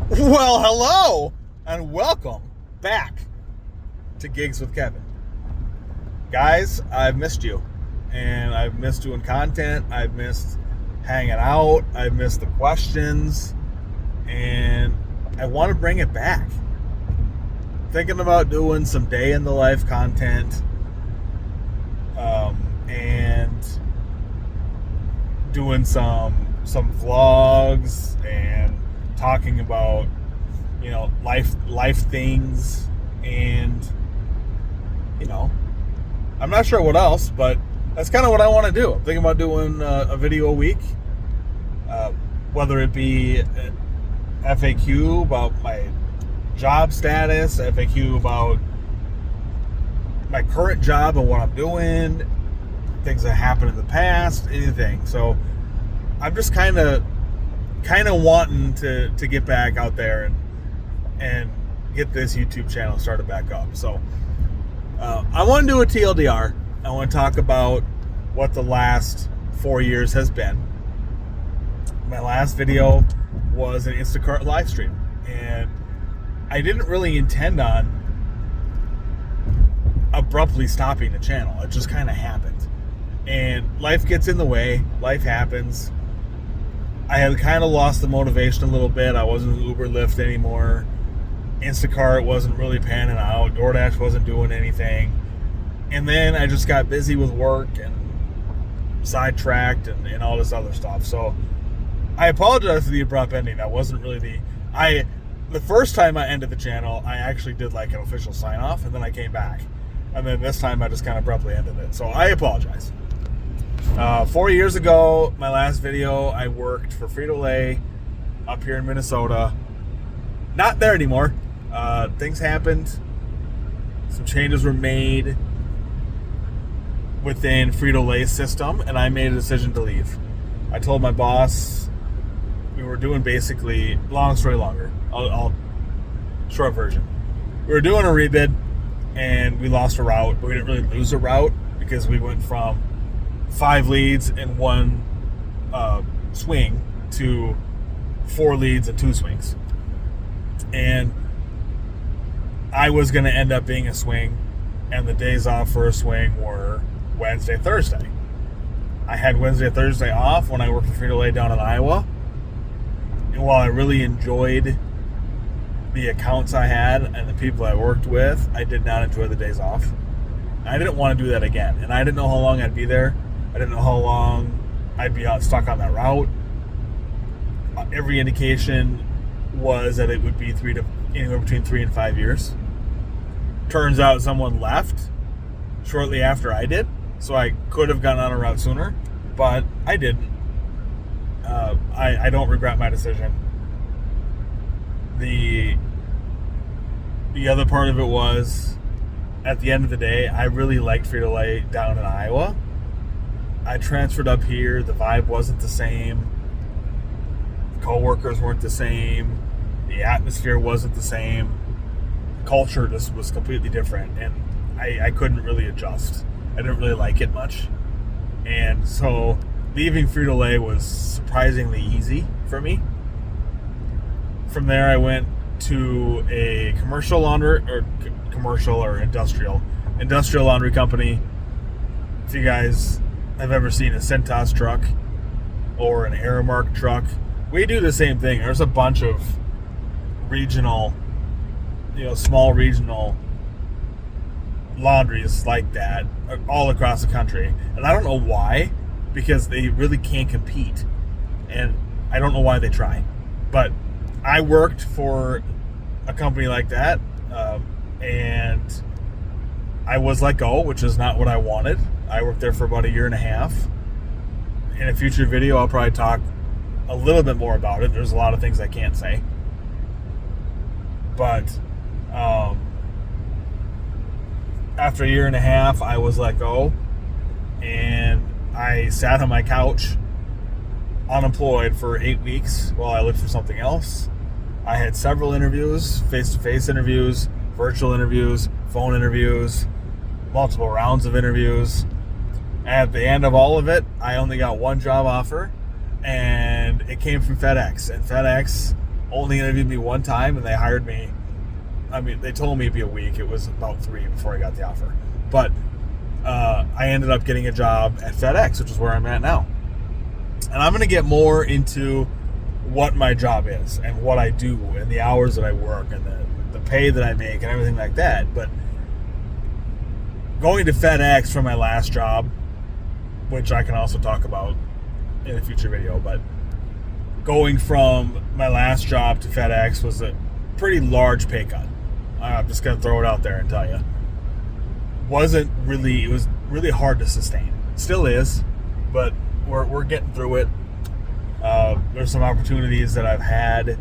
Well, hello and welcome back to Gigs with Kevin. Guys, I've missed you, and I've missed doing content. I've missed hanging out. I've missed the questions, and I want to bring it back. Thinking about doing some day in the life content, and doing some vlogs and talking about life things, and I'm not sure what else, but that's kind of what I want to do. I'm thinking about doing a video a week, whether it be FAQ about my job status, FAQ about my current job and what I'm doing, things that happened in the past, anything. So I'm just kind of wanting to get back out there and get this YouTube channel started back up. So I want to do a TLDR. I want to talk about what the last 4 years has been. My last video was an Instacart live stream, and I didn't really intend on abruptly stopping the channel. It just kind of happened, and life gets in the way. Life happens. I had kind of lost the motivation a little bit. I wasn't Uber Lyft anymore. Instacart wasn't really panning out. DoorDash wasn't doing anything. And then I just got busy with work and sidetracked and all this other stuff. So I apologize for the abrupt ending. That wasn't really the first time I ended the channel, I actually did like an official sign off, and then I came back. And then this time I just kind of abruptly ended it. So I apologize. 4 years ago, my last video, I worked for Frito-Lay up here in Minnesota. Not there anymore. Things happened. Some changes were made within Frito-Lay's system, and I made a decision to leave. I told my boss we were doing basically, long story longer, I'll short version. We were doing a rebid, and we lost a route, but we didn't really lose a route because we went from 5 leads in one swing to 4 leads and 2 swings. And I was going to end up being a swing, and the days off for a swing were Wednesday, Thursday. I had Wednesday, Thursday off when I worked for Frito-Lay down in Iowa. And while I really enjoyed the accounts I had and the people I worked with, I did not enjoy the days off. I didn't want to do that again. And I didn't know how long I'd be there. I didn't know how long I'd be stuck on that route. Every indication was that it would be anywhere between 3 and 5 years. Turns out someone left shortly after I did, so I could have gotten on a route sooner, but I didn't. I don't regret my decision. The other part of it was, at the end of the day, I really liked Frito-Lay down in Iowa. I transferred up here. The vibe wasn't the same. The coworkers weren't the same. The atmosphere wasn't the same. The culture just was completely different, and I couldn't really adjust. I didn't really like it much. And so leaving Frito-Lay was surprisingly easy for me. From there, I went to a commercial or industrial laundry company. If you guys have ever seen a Cintas truck or an Aramark truck, we do the same thing. There's a bunch of regional, small regional laundries like that all across the country. And I don't know why, because they really can't compete. And I don't know why they try. But I worked for a company like that, and I was let go, which is not what I wanted. I worked there for about a year and a half. In a future video, I'll probably talk a little bit more about it. There's a lot of things I can't say. But after a year and a half, I was let go, and I sat on my couch unemployed for 8 weeks while I looked for something else. I had several interviews, face-to-face interviews, virtual interviews, phone interviews, multiple rounds of interviews. At the end of all of it, I only got one job offer, and it came from FedEx. And FedEx only interviewed me one time, and they hired me. I mean, they told me it'd be a week. It was about 3 before I got the offer. But I ended up getting a job at FedEx, which is where I'm at now. And I'm going to get more into what my job is and what I do and the hours that I work and the pay that I make and everything like that. But going to FedEx for my last job, which I can also talk about in a future video, but going from my last job to FedEx was a pretty large pay cut. I'm just going to throw it out there and tell you. It was really hard to sustain. Still is, but we're getting through it. There's some opportunities that I've had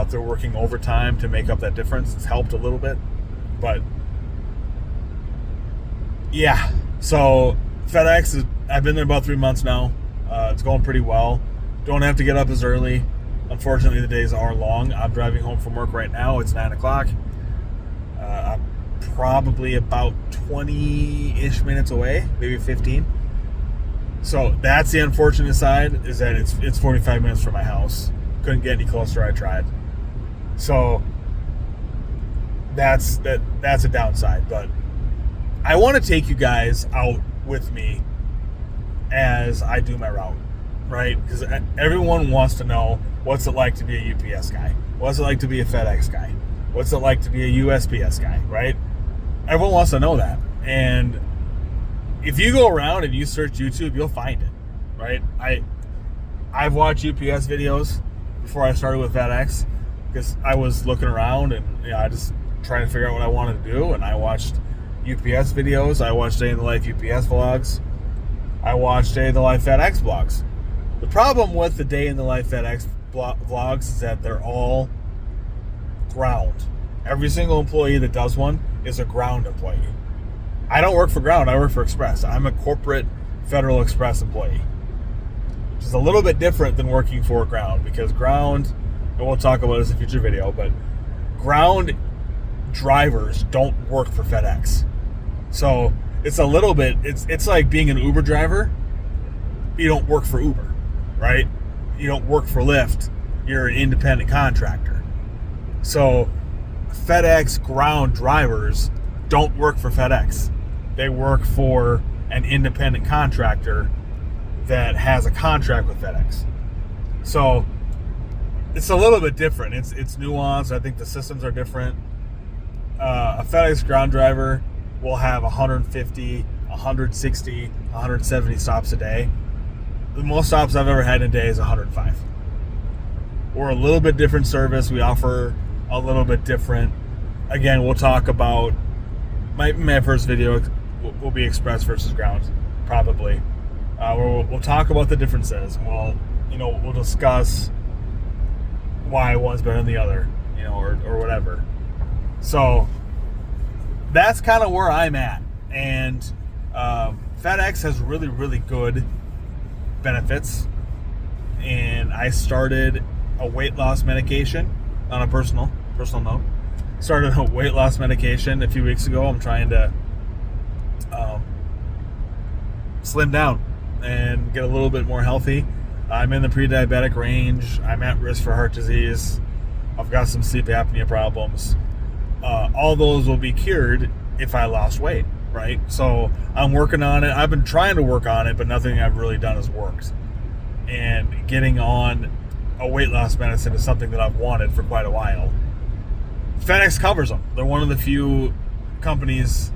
through working overtime to make up that difference. It's helped a little bit, but yeah. So FedEx I've been there about 3 months now. It's going pretty well. Don't have to get up as early. Unfortunately, the days are long. I'm driving home from work right now. It's 9 o'clock. I'm probably about 20-ish minutes away, maybe 15. So that's the unfortunate side, is that it's 45 minutes from my house. Couldn't get any closer. I tried. So that's a downside. But I want to take you guys out with me as I do my route, right? Because everyone wants to know, what's it like to be a UPS guy? What's it like to be a FedEx guy? What's it like to be a USPS guy, right? Everyone wants to know that. And if you go around and you search YouTube, you'll find it, right? I've watched UPS videos before I started with FedEx because I was looking around and I just trying to figure out what I wanted to do. And I watched UPS videos. I watched Day in the Life UPS vlogs. I watched Day in the Life FedEx vlogs. The problem with the Day in the Life FedEx vlogs is that they're all ground. Every single employee that does one is a ground employee. I don't work for ground, I work for Express. I'm a corporate Federal Express employee, which is a little bit different than working for ground, because ground, and we'll talk about this in a future video, but ground drivers don't work for FedEx. So it's a little bit, it's like being an Uber driver. You don't work for Uber, right? You don't work for Lyft. You're an independent contractor. So FedEx ground drivers don't work for FedEx. They work for an independent contractor that has a contract with FedEx. So it's a little bit different. It's nuanced. I think the systems are different. A FedEx ground driver will have 150, 160, 170 stops a day. The most stops I've ever had in a day is 105. We're a little bit different service. We offer a little bit different. Again, we'll talk about my first video will be Express versus ground, probably. We'll talk about the differences. We'll discuss why one's better than the other, or whatever. So that's kind of where I'm at. And FedEx has really, really good benefits. And I started a weight loss medication on a personal note. Started a weight loss medication a few weeks ago. I'm trying to slim down and get a little bit more healthy. I'm in the pre-diabetic range. I'm at risk for heart disease. I've got some sleep apnea problems. All those will be cured if I lost weight, right? So I'm working on it. I've been trying to work on it, but nothing I've really done has worked. And getting on a weight loss medicine is something that I've wanted for quite a while. FedEx covers them. They're one of the few companies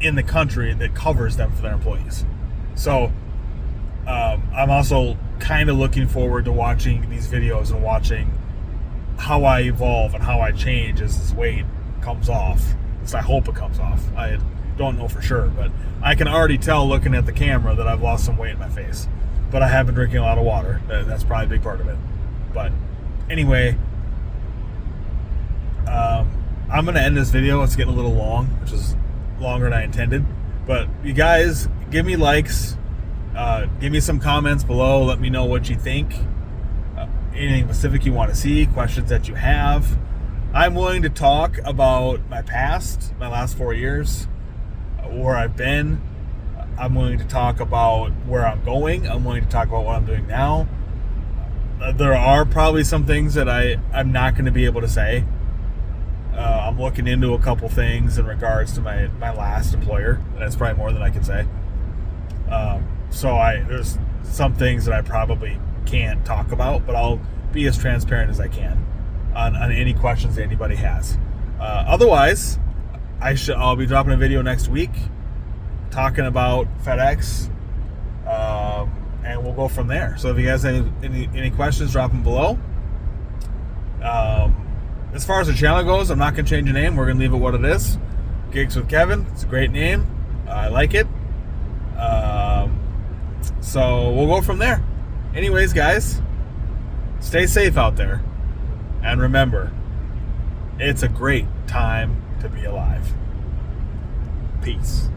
in the country that covers them for their employees. So I'm also kind of looking forward to watching these videos and watching how I evolve and how I change as this weight comes off. At least I hope it comes off. I don't know for sure, but I can already tell looking at the camera that I've lost some weight in my face. But I have been drinking a lot of water. That's probably a big part of it. But anyway, I'm going to end this video. It's getting a little long, which is longer than I intended. But you guys, give me likes. Give me some comments below. Let me know what you think. Anything specific you want to see, questions that you have. I'm willing to talk about my past, my last 4 years, where I've been. I'm willing to talk about where I'm going. I'm willing to talk about what I'm doing now. there are probably some things that I'm not going to be able to say. I'm looking into a couple things in regards to my last employer, and that's probably more than I can say. So there's some things that I probably can't talk about, but I'll be as transparent as I can on any questions that anybody has. Otherwise, I'll be dropping a video next week talking about FedEx, and we'll go from there. So if you guys have any questions, drop them below. As far as the channel goes, I'm not going to change the name. We're going to leave it what it is. Gigs with Kevin. It's a great name. I like it. So we'll go from there. Anyways, guys, stay safe out there. And remember, it's a great time to be alive. Peace.